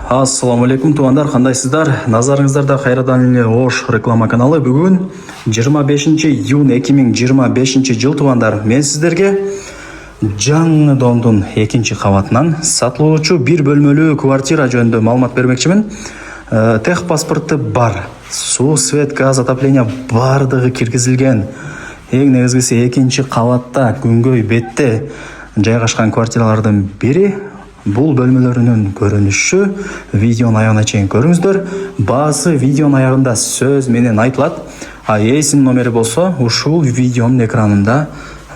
Ассаламу алейкум туугандар, кандайсыздар? Назарыңыздарда кайрадан эле Ош реклама каналы. Бүгүн 25 июнь 2025 жыл туугандар. Мен сиздерге жаңы домдун экинчи кабатынан сатылуучу бир бөлмөлүү квартира жөнүндө маалымат бермекчимин. Тех паспорты бар, суу, свет, газ, отопление бардыгы киргизилген. Эң негизгиси экинчи кабатта күнгөй бетте жайгашкан квартиралардын бири. Бул бөлмөлөрүнүн көрүнүшү видеонун аягына чейин көрүңүздөр. Баасы видеонун аягында сөз менен айтылат. ээсинин номери болсо ушул видеонун экранында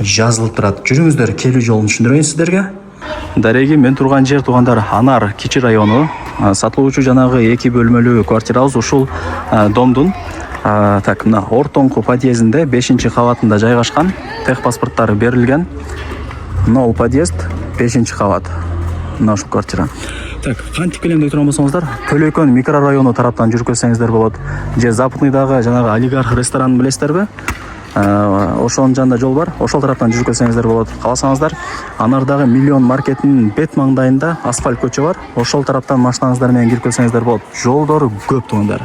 жазылып турат. Жүрүңүздөр, келүү жолун түшүндүрөйүн сиздерге. Дареги, мен турган жер туугандар Анар Кичи району. Сатылуучу жанагы 2 бөлмөлүү квартирабыз ушул домдун мына ортоңку подъездинде 5 кабатында жайгашкан. Тех паспорттары берилген. Мына бул подъезд 5 кабат. Мына ушул квартира. Кантип келем деп турган болсоңуздар, Төлөйкөн микрорайону тараптан жүрүп келсеңиздер болот. Же Западныйдагы жанагы олигарх ресторанын билесиздерби? Ошонун жанында жол бар. Ошол тараптан жүрүп келсеңиздер болот. Кааласаңыздар, Анардагы Миллион маркетинин бет маңдайында асфальт көчө бар. Ошол тараптан машинаңыздар менен кирип келсеңиздер болот. Жолдору көп туугандар.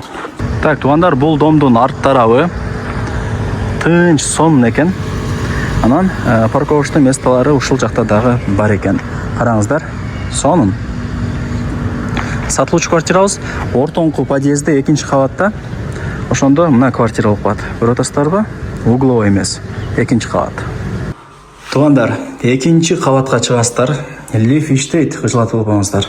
Туугандар, бул домдун арт тарабы тынч, сонун экен. Анан парковочный местолары ушул жакта дагы бар экен. Караңыздар, сонун. Сатылуучу квартирабыз ортоңку подъездде 2 кабатта. Ошондо мына квартира болуп калат. Көрүп атасыздарбы? Угловой эмес, 2 кабат. Туугандар, 2 кабатка чыгасыздар. Лифт иштейт, кыжылатып албаңыздар.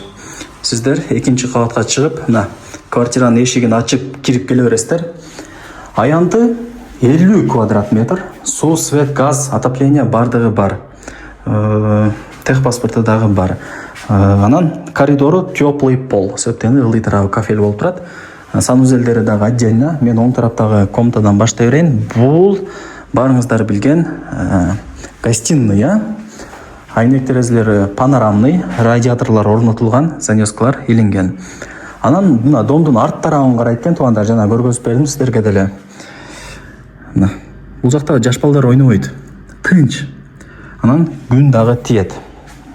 Сиздер 2 кабатка чыгып, мына квартиранын эшигин ачып кирип келе бересиздер. Аянты 50 квадрат метр. Суу, свет, газ, отопление бардыгы бар. Тех паспорты дагы бар. Анан коридору теплый пол. Себептен ылдый тарабы кафель болуп турат. Санузелдери дагы отдельно. Мен оң тараптагы комнатадан баштай берейин. Бул барыңыздар билген гостиная. Айнек терезелери панорамный, радиаторлор орнотулган, занёскалар илинген. Анан мына домдун арт тарабын карайт экен туугандар, жана көргөзүп бердим сиздерге деле. Мына бул жакта жаш балдар ойнобойт. Тынч. Анан күн дагы тиет.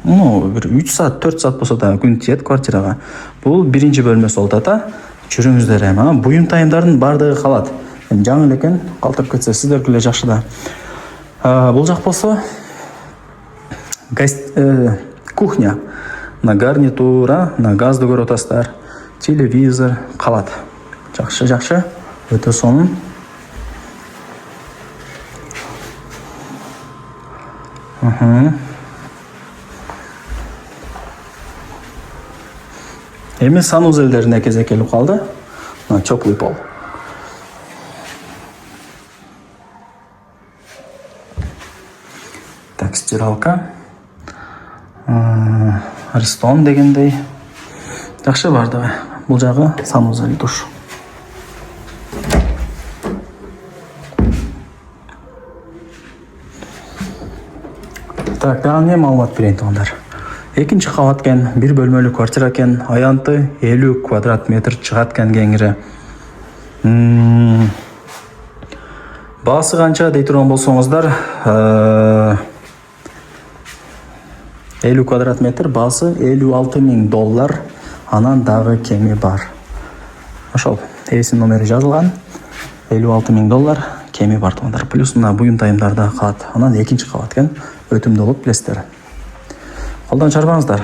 Бир 3 саат, 4 саат болсо да күн тиет квартирага. Бул биринчи бөлмөсү болот ата. Жүрүңүздөр эми. Буюм тайымдардын бардыгы калат. Жаңы элекен, калтырып кетсе сиздерге эле жакшы да. Бул жак болсо кухня. На гарнитура, на газды көрүп атасыздар. Телевизор калат. Жакшы. Өтө сонун. Эми санузелдерине кезек келип калды. Теплый пол. Стиралка. Аристон дегендей. Жакшы бардыгы. Бул жагы санузел, душ. Дагы не маалымат берейин туугандар. 2 кабат экен, 1 бөлмөлүү квартира экен, аянты 50 квадрат метр чыгат экен кеңири. Баасы канча дей турган болсоңуздар, 50 квадрат метр, баасы $56,000. Анан дагы кеми бар. Ошол ээсинин номери жазылган. $56,000 кеми бар туугандар. Плюс мына буюм тайымдарда калат. Анан 2 кабат экен, өтүмдүү болуп билесиздер. Колдон чарбаңыздар.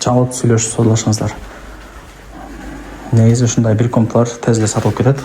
Чалып сүйлөшүп содулашыңыздар. Негизи ушундай бир комнаталар тез эле сатылып кетет.